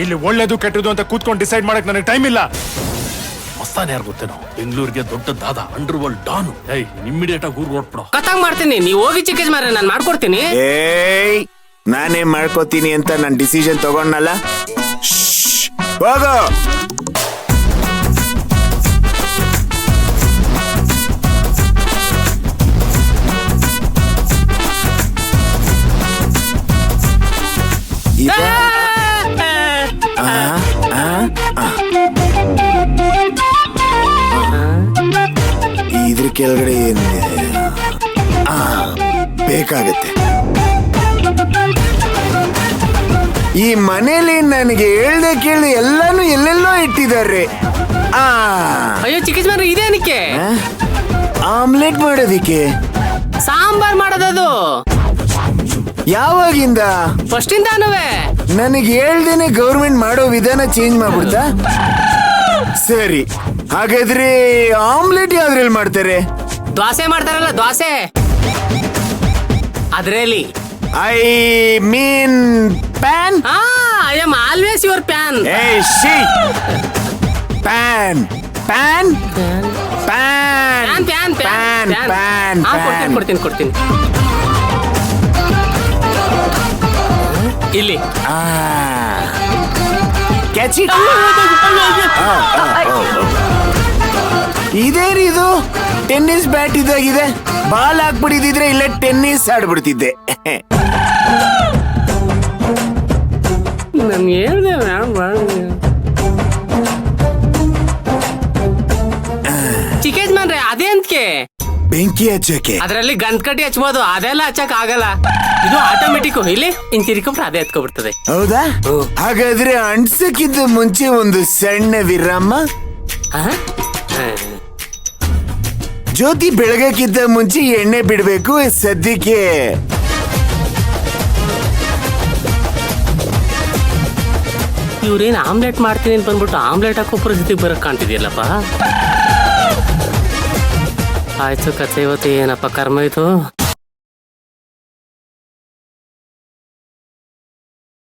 ಇಲ್ಲಿ ಒಳ್ಳೇದು ಕೆಟ್ಟದು ಅಂತ ಕೂತ್ಕೊಂಡು ಡಿಸೈಡ್ ಮಾಡಕ್ ನನಗೆ ಟೈಮ್ ಇಲ್ಲ. ಮಸ್ತಾನ ಯಾರು ಗೊತ್ತೇನೋ, ಬೆಂಗಳೂರಿಗೆ ದೊಡ್ಡ ದಾದ, ಅಂಡರ್ ವರ್ಲ್ಡ್ ಡಾನು. ಇಮ್ಮಿಡಿಯೇಟ್ ಆಗಿ ಊರ್ ಹೊರಟ್ಬಿಡೋ. ಕತ್ತಾಗ್ ಮಾಡ್ತೀನಿ, ನೀವ್ ಹೋಗಿ ಚಿಕ್ಕೇಜ್ ಮಾರ, ನಾನ್ ಮಾಡ್ಕೊಡ್ತೀನಿ. ಏಯ್, ನಾನೇ ಮಾಡ್ಕೋತೀನಿ ಅಂತ ನಾನು ಡಿಸಿಷನ್ ತಗೊಂಡಲ್ಲ. ಹೋಗೋ. ಇದ್ರ ಕೆಳಗಡೆ ಏನಿದೆ ಬೇಕಾಗತ್ತೆ. ಈ ಮನೇಲಿ ನನಗೆ ಹೇಳ್ದೆ ಕೇಳಿ ಎಲ್ಲಾನು ಎಲ್ಲೆಲ್ಲೋ ಇಟ್ಟಿದ್ದಾರೆ. ಅಯ್ಯೋ ಚಿಕ್ಕೇಜ್ ಮಾರ, ಇದೇನಕ್ಕೆ? ಆಮ್ಲೆಟ್ ಮಾಡೋದಿಕ್ಕೆ. ಸಾಂಬಾರ್ ಮಾಡೋದದು. ಯಾವಾಗಿಂದ? ಫಸ್ಟ್ ಇಂದಾನುವೆ. ನನಗೆ ಹೇಳ್ದೇನೆ ಗೌರ್ಮೆಂಟ್ ಮಾಡೋ ವಿಧಾನ ಚೇಂಜ್ ಮಾಡ್ಬಿಡ್ತಾ? ಸರಿ, ಹಾಗಾದ್ರೆ ಆಮ್ಲೆಟ್ ಯಾವ್ದ್ರಲ್ಲಿ ಮಾಡ್ತಾರೆ? ದೋಸೆ ಮಾಡ್ತಾರಲ್ಲ, ದೋಸೆ ಅದ್ರಲ್ಲಿ. I mean PAN. I am always your PAN. PAN PAN PAN PAN PAN PAN. ಕೊಡ್ತೀನಿ ಕೊಡ್ತೀನಿ. ಇಲ್ಲಿ ಇದೇನಿದು? ಟೆನ್ನಿಸ್ ಬ್ಯಾಟ್ ಇದಾಗಿದೆ. ಬಾಲ್ ಹಾಕ್ಬಿಟ್ಟಿದ್ರೆ ಇಲ್ಲೇ ಟೆನ್ನಿಸ್ ಆಡ್ಬಿಡ್ತಿದ್ದೆ. ನನ್ ಹೇಳ್ದೆ ಚಿಕ್ಕೇಜ್ ಮಾನ್ರೆ, ಅದೇಂತಕ್ಕೆ? ಬೆಂಕಿ ಹಚ್ಚಕ್ಕೆ. ಅದ್ರಲ್ಲಿ ಗಂಟ್ ಕಟ್ಟಿ ಹಚ್ಬೋದು, ಅದೆಲ್ಲ ಹಚ್ಚಕ್ ಆಗಲ್ಲ. ಇದು ಆಟೋಮೆಟಿಕ್. ಇಲ್ಲಿ ಹಿಂತಿರ್ಕೊಂಡ್ರೆ ಅದೇ ಹತ್ಕೊಬಿಡ್ತದೆ. ಹೌದಾ? ಹಾಗಾದ್ರೆ ಅಣ್ಸಕ್ಕಿಂತ ಮುಂಚೆ ಒಂದು ಸಣ್ಣ ವಿರಾಮ. ಜ್ಯೋತಿ ಬೆಳಗಕ್ಕಿಂತ ಮುಂಚೆ ಎಣ್ಣೆ ಬಿಡ್ಬೇಕು. ಸದ್ಯಕ್ಕೆ ಇವ್ರೇನ್ ಆಮ್ಲೆಟ್ ಮಾಡ್ತೀನಿ ಅಂತ ಬಂದ್ಬಿಟ್ಟು ಆಮ್ಲೆಟ್ ಹಾಕೋ ಪರಿಸ್ಥಿತಿ ಬರಕ್ ಕಾಣ್ತಿದ್ಯಲ್ಲಪ್ಪ. ಆಯ್ತು, ಕಥೆ ಇವತ್ತು ಏನಪ್ಪ ಕರ್ಮ ಇದು.